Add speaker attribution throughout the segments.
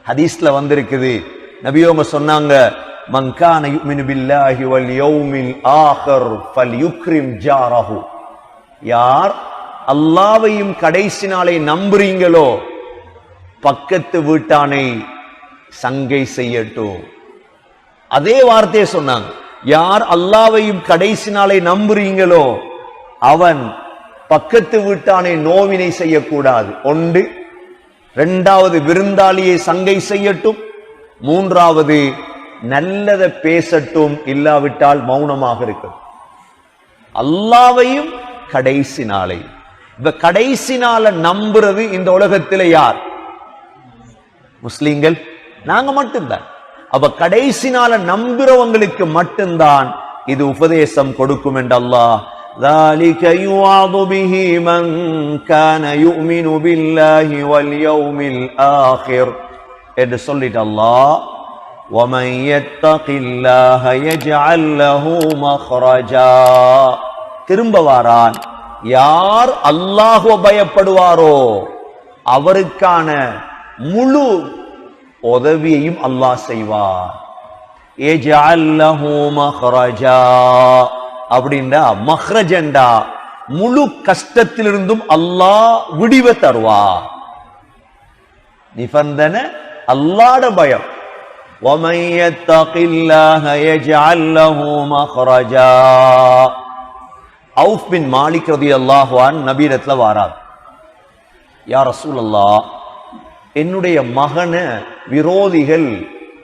Speaker 1: ஹதீஸ்ல வந்திருக்குது, நபியோங்க சொன்னாங்க, மன் கான யுமினு பில்லாஹி வல் யௌமில் ஆகிர் ஃபல்யுக்ரிம் ஜாரஹு. யார் அல்லாஹ்வையும் கடைசி நாளை நம்புறீங்களோ பக்கத்து வீட்டானை சங்கை செய்யட்டும். அதே வார்த்தையை சொன்னாங்க. யார் அல்லாஹ்வையும் கடைசி நாளை நம்புறீங்களோ அவன் பக்கத்து வீட்டானை நோவினை செய்யக்கூடாது. ஒன்று. இரண்டாவது, விருந்தாளியை சங்கை செய்யட்டும். மூன்றாவது, நல்லதை பேசட்டும், இல்லாவிட்டால் மௌனமாக இருக்கும். அல்லாஹ்வையும் கடைசி நாளை, இந்த கடைசி நாளை நம்புறது இந்த உலகத்தில் யார்? முஸ்லிம்கள், நாங்க மட்டும்தான். அப்ப கடைசி நாளை நம்புறவங்களுக்கு மட்டும்தான் இது உபதேசம் கொடுக்கும் என்று அல்லாஹ் ذَلِكَ يُوعَظُ بِهِ مَنْ كَانَ يُؤْمِنُ بِاللَّهِ وَالْيَوْمِ الْآخِرِ என்று சொல்லிட்டு அல்லாஹ் وَمَنْ يَتَّقِ اللَّهَ يَجْعَلْ لَهُ مَخْرَجًا திரும்ப வாரான். யார் அல்லாஹ்வை பயப்படுவாரோ அவருக்கான முழு உதவியையும் அல்லாஹ் செய்வார். يَجْعَلْ لَهُ مَخْرَجًا அப்படின்னா மஹ்ரஜண்டா முழு கஷ்டத்திலிருந்தும் அல்லாஹ் விடிவ தருவார். நிபந்தனை அல்லாஹ்வுடைய பயம். وَمَن يَتَّقِ اللَّهَ يَجْعَلْ لَهُ مَخْرَجًا. அவுஃப் பின் மாலிக் ரலியல்லாஹு அன்ஹு நபியிடத்துல வாரார். யா ரசூலல்லாஹ், என்னுடைய மகனை விரோதிகள்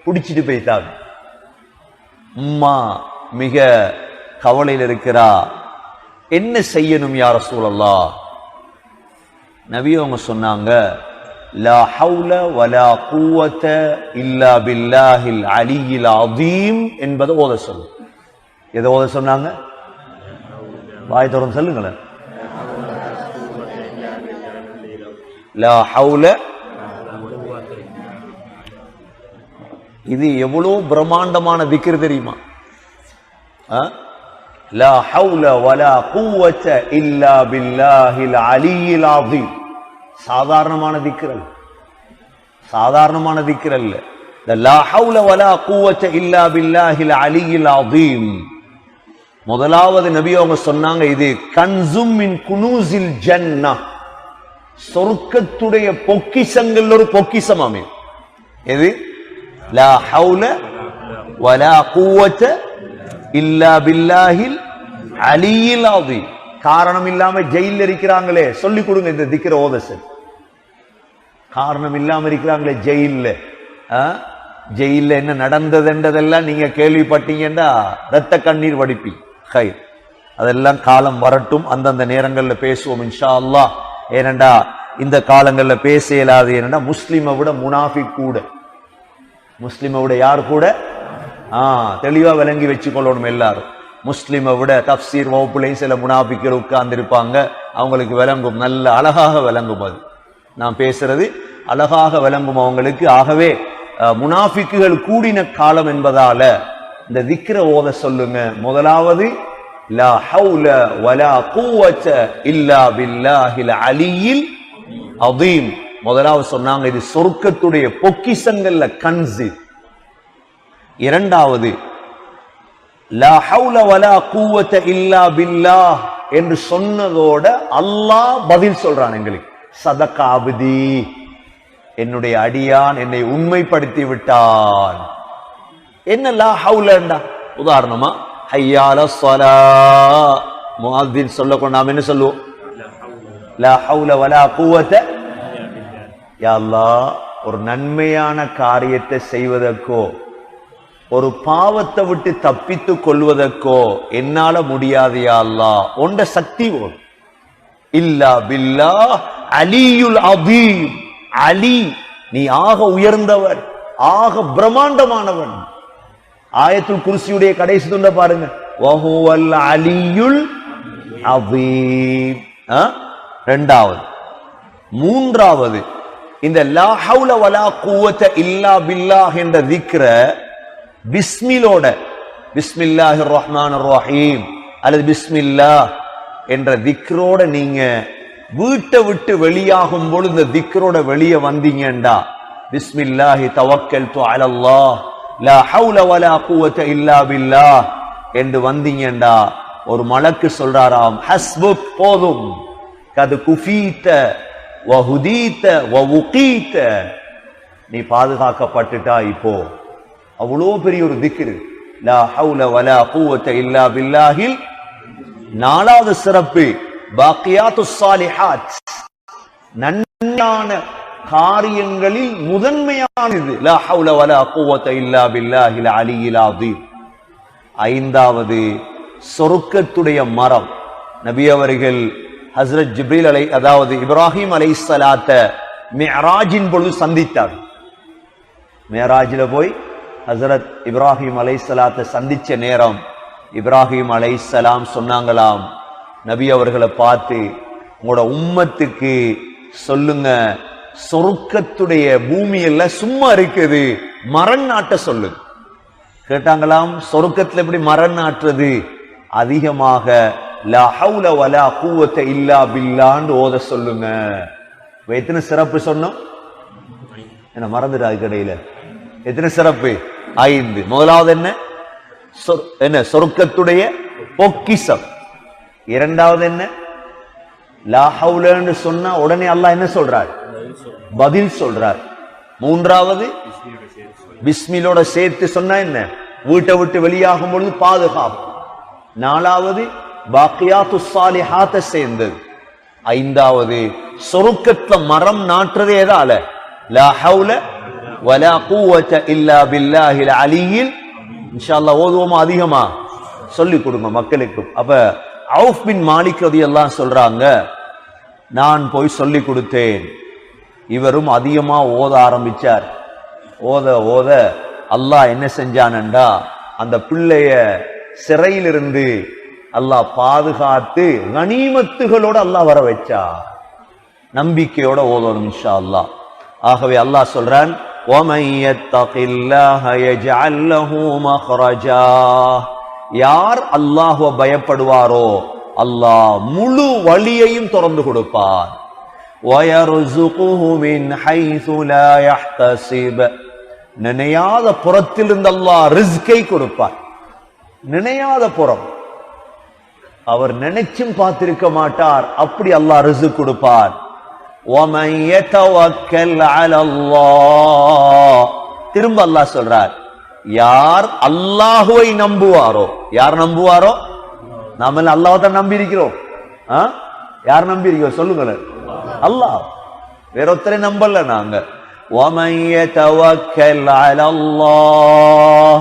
Speaker 1: பிடிச்சிட்டு போயிட்டாங்க. அம்மா மிக கவலையில் இருக்கிறா, என்ன செய்யணும் யா ரசூலல்லாஹ்? நபி அவங்க சொன்னாங்க, லா ஹவுல வலா குவத இல்லா பில்லாஹில் அலியில் அதீம் என்பதை ஓத சொல்லு. எதை ஓத சொன்னாங்க? வாய் திறந்து சொல்லுங்களேன். லா ஹவுல, இது எவ்வளவு பிரம்மாண்டமான திக்ர் தெரியுமா? லா ஹவுல வலா குவத இல்லா பில்லாஹில் அலியில் அதீம். சாதாரணமான திக்ர் அல்ல, சாதாரணமான திக்ர் அல்ல. லா ஹவுல வலா குவத இல்லா பில்லாஹில் அலியில் அதீம். முதலாவது நபி அவங்க சொன்னாங்க, இது கன்சும் மின் குனூஸில் ஜன்னah, சொர்க்கத்துடைய பொக்கிஷங்கள் ஒரு பொக்கிஷம் அமையும். எது? லா ஹவுல வலா குவத இல்லா பில்லாஹில் அலியில் அதீம். காரணம் இல்லாம ஜெயில இருக்கிறாங்களே, சொல்லி கொடுங்க இந்த திக்ர ஓதசன். காரணம் இல்லாம இருக்கிறாங்களே ஜெயில, ஜெயில என்ன நடந்ததுன்றதெல்லாம் நீங்க கேள்விப்பட்டீங்கன்னா ரத்த கண்ணீர் வடிப்பி. ஹைர், அதெல்லாம் காலம் வரட்டும், அந்தந்த நேரங்கள்ல பேசுவோம் இன்ஷா அல்லாஹ். ஏனண்டா இந்த காலங்கள்ல பேச இயலாது. ஏனண்டா முஸ்லிமை விட முனாஃபிக் கூட, முஸ்லிமை விட யார் கூட? தெளிவா விளங்கி வச்சுக்கொள்ளணும் எல்லாரும். முஸ்லிமை விட தப்சீர் வகுப்புலையும் சில முனாஃபிக்கள் உட்கார்ந்து இருப்பாங்க, அவங்களுக்கு விளங்கும், நல்ல அழகாக விளங்கும். அது நான் பேசுறது அழகாக விளங்கும் அவங்களுக்கு. ஆகவே முனாஃபிக்குகள் கூடின காலம் என்பதால இந்த திக்ர ஓத சொல்லுங்க. முதலாவது லா ஹவுல வலா குவத இல்லா பில்லாஹில் அலியில் அதீம். முதலாவது சொன்னாங்க, இது சொர்க்கத்துடைய பொக்கிஷங்கள்ல கன்சு. இரண்டாவது, லா ஹவுல வலா குவத இல்லா பில்லாஹ் என்று சொன்னதோட அல்லாஹ் பதில் சொல்றான் எங்களுக்கு. சதகா அப்தி, என்னுடைய அடியான் என்னை உண்மைப்படுத்தி விட்டான். என்ன லா ஹவுலண்டா? உதாரணமா ஹய்யால ஸலா, முஅத்தின் சொல்லக்கூட நாம் என்ன சொல்லுவோம்? லா ஹவுல வலா குவத. யா அல்லாஹ், ஒரு நன்மையான காரியத்தை செய்வதற்கோ ஒரு பாவத்தை விட்டு தப்பித்து கொள்வதற்கோ என்னால முடியாது யா அல்லாஹ், உண்ட சக்தி போல். இல்லா பில்லாஹ் அலியுல் அதீம். அலி, நீ ஆக உயர்ந்தவர், ஆக பிரம்மாண்டமானவன். ஆயத்துல் குர்சியுடைய கடைசி துண்ட பாருங்க, வஹுவல் அலியுல் அதீம். இரண்டாவது. மூன்றாவது, இந்த லா ஹவுல வலா குவத இல்லா பில்லாஹ் என்ற திக்ர பிஸ்மிலோட, பிஸ்மில்லாஹிர் ரஹ்மானிர் ரஹீம் அல்லது பிஸ்மில்லாஹ் என்ற திக்ரோட நீங்க வீட்டை விட்டு வெளியாகும் பொழுது இந்த திக்ரோட வெளியே வந்தீங்கண்டா, பிஸ்மில்லாஹி தவக்கல்து அலல்லாஹ் லா ஹவுல வலா குவத இல்லா பில்லாஹ் என்று வந்தீங்கண்டா, ஒரு மலக்கு சொல்றாராம், ஹஸ்புக், போதும், கது குஃபீத வ ஹுதீத வ உகீத, நீ பாதுகாக்கப்பட்டுட்டா. இப்போ அவ்வளோ பெரிய ஒரு திக்ரு, லா ஹவுல வலா குவத இல்லா பில்லாஹில். நாலாவது சிறப்பு பாக்கியாத்துஸ் ஸாலிஹாத், நன்மையான காரியங்களில் முதன்மையானது லா ஹவுல வலா குவத இல்லா பில்லாஹில் அலியில் அஸீம். ஐந்தாவது சொர்க்கத்துடைய மரம். நபி அவர்கள் ஹஸ்ரத் ஜிப்ரீல் அதாவது இப்ராஹிம் அலைஹிஸ்ஸலாத்த மிஅராஜின் பொழுது சந்தித்தார். மிஅராஜில போய் ஹஸ்ரத் இப்ராஹிம் அலைஹிஸ்ஸலாத்த சந்திச்ச நேரம் இப்ராஹிம் அலைஹிஸ்ஸலாம் சொன்னாங்களாம், நபி அவர்களை பார்த்து, உங்களோட உம்மத்துக்கு சொல்லுங்க, சொர்க்கத்துடைய பூமி எல்லாம் சும்மா இருக்குது, மரம் நாட்ட சொல்லுங்க. கேட்டாங்களாம், சொர்க்கத்துல எப்படி மரம் நாட்டுறது? அதிகமாக லா ஹவுல வலா குவத இல்லா பில்லான்னு ஓத சொல்லுங்க. எத்தனை சிறப்பு சொன்னோம்? என்ன மறந்துடாது கடையில? எத்தனை சிறப்பு? 5. முதலாவது என்ன? என்ன? சொர்க்கத்துடைய பொக்கிஷம். இரண்டாவது என்ன? லா ஹவுலன்னு சொன்னா உடனே அல்லாஹ் என்ன சொல்றார்? பதில் சொல்றார். மூன்றாவது பிஸ்மிலோட சேர்த்து சொன்னா என்ன? வீட்டை விட்டு வெளியாகும் பொழுது பாதுகாப்பு. நாலாவது பாக்கியாத்துஸ் ஸாலிஹாத் சேர்ந்தது. ஐந்தாவது சொர்க்கத்துல மரம் நாட்டுறது எதால? லா ஹவுல வலா குவத இல்லா பில்லாஹில் அலியில். இன்ஷா அல்லாஹ் ஓதுவோமா? அதிகமா சொல்லி கொடுங்க மக்களுக்கு. அப்ப அவுஃப் பின் மாலிக் ரலியல்லாஹு சொல்றாங்க, நான் போய் சொல்லி கொடுத்தேன். இவரும் அதிகமா ஓத ஆரம்பிச்சார். ஓத ஓத அல்லாஹ் என்ன செஞ்சானண்டா, அந்த பிள்ளைய சிறையிலிருந்து அல்லாஹ் பாதுகாத்து கனிமத்துகளோட அல்லாஹ் வர வச்சா. நம்பிக்கையோட ஓதணும் இன்ஷா அல்லாஹ். ஆகவே அல்லாஹ் சொல்றான், وَمَن يَتَّقِ اللَّهَ يَجْعَل لَّهُ مَخْرَجًا. யார் அல்லாஹ்வை பயப்படுவாரோ அல்லாஹ் முழு வழியையும் திறந்து கொடுப்பார். وَيَرْزُقُهُ مِنْ حَيْثُ لَا يَحْتَسِبُ. நினையாத புறத்திலிருந்து அல்லாஹ் ரிஸ்கை கொடுப்பார். நினையாத புறம், அவர் நினைச்சும் பார்த்திருக்க மாட்டார், அப்படி அல்லாஹ் ரிஸ்க் கொடுப்பார். وَمَن يَتَوَكَّلْ عَلَى اللَّهِ. திரும்ப அல்லாஹ் சொல்றார், யார் அல்லாஹ்வை நம்புவாரோ. யார் நம்புவாரோ? நாம அல்லாஹ்வை தான் நம்பி இருக்கிறோம். யார் நம்பி இருக்கிறோம் சொல்லுங்களேன்? அல்லாஹ். வேற ஒருத்தரை நம்பல நாங்க. وَمَن يَتَوَكَّلْ عَلَى اللَّهِ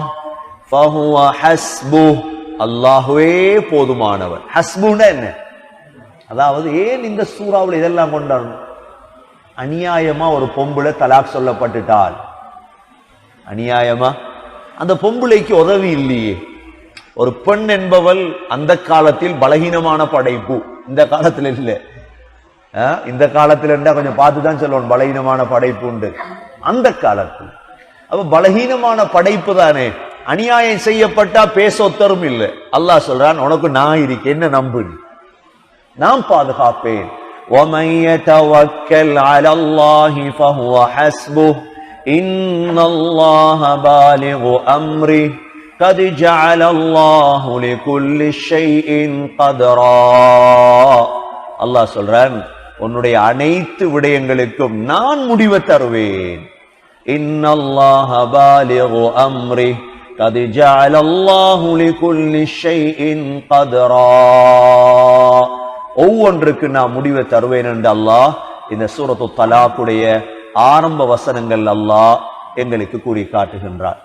Speaker 1: فَهُوَ حَسْبُهُ. அல்லாஹ்வே போதுமானவர். ஹஸ்புன்னா என்ன? அதாவது ஏன் இந்த சூறாவில் இதெல்லாம் கொண்டாடணும்? அநியாயமா ஒரு பொம்பளை தலாக் சொல்லப்பட்டுட்டால், அநியாயமா அந்த பொம்பளைக்கு உதவி இல்லையே. ஒரு பெண் என்பவள் அந்த காலத்தில் பலகீனமான படைப்பு, இந்த காலத்தில் இல்லை. இந்த காலத்தில் இருந்தா கொஞ்சம் பார்த்துதான் சொல்லணும், பலகீனமான படைப்பு உண்டு. அந்த காலத்தில் அப்ப பலகீனமான படைப்பு தானே. அநியாயம் செய்யப்பட்டா பேச ஒத்தரும் இல்லை. அல்லாஹ் சொல்றான், உனக்கு நான் இருக்கேன், என்ன நம்பு, நான் பாதுகாப்பேன். وَمَن يَتَوَكَّلْ عَلَى اللَّهِ فَهُوَ حَسْبُهُ إِنَّ اللَّهَ بَالِغُ أَمْرِهِ قَدْ جَعَلَ اللَّهُ لِكُلِّ شَيْءٍ قَدْرًا. அல்லாஹ் சொல்றான், உன்னுடைய அனைத்து விடயங்களுக்கும் நான் முடிவை தருவேன். إِنَّ اللَّهَ بَالِغُ أَمْرِهِ قَدْ جَعَلَ اللَّهُ لِكُلِّ شَيْءٍ قَدْرًا. ஒவ்வொன்றுக்கு நான் முடிவை தருவேன் என்று அல்லாஹ் இந்த சூரத்து தலாக்குடைய ஆரம்ப வசனங்கள் அல்லாஹ் எங்களுக்கு கூறி காட்டுகின்றார்.